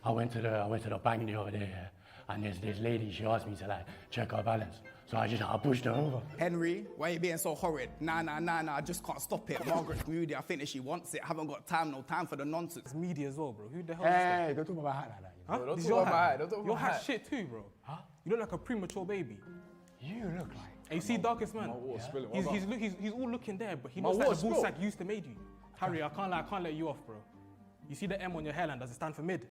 I went to the bank the other day, yeah, and there's this lady, she asked me to like check her balance. So I pushed her over. Henry, why are you being so horrid? Nah, I just can't stop it. Margaret's moody, I think that she wants it. Haven't got time, no time for the nonsense. It's media as well, bro. Who the hell is Hey, don't talk about my hat like that. You know? Huh? Don't This talk your about my hat. hat, don't talk about Your my hat's hat. shit too, bro. Huh? You look like a premature baby. You look like. Hey, you see Darkest Man? water's spilling. He's all looking there, but he My knows that the water's ball spilled. sack used to made you. Harry, I can't let you off, bro. You see the M on your hairline, does it stand for mid?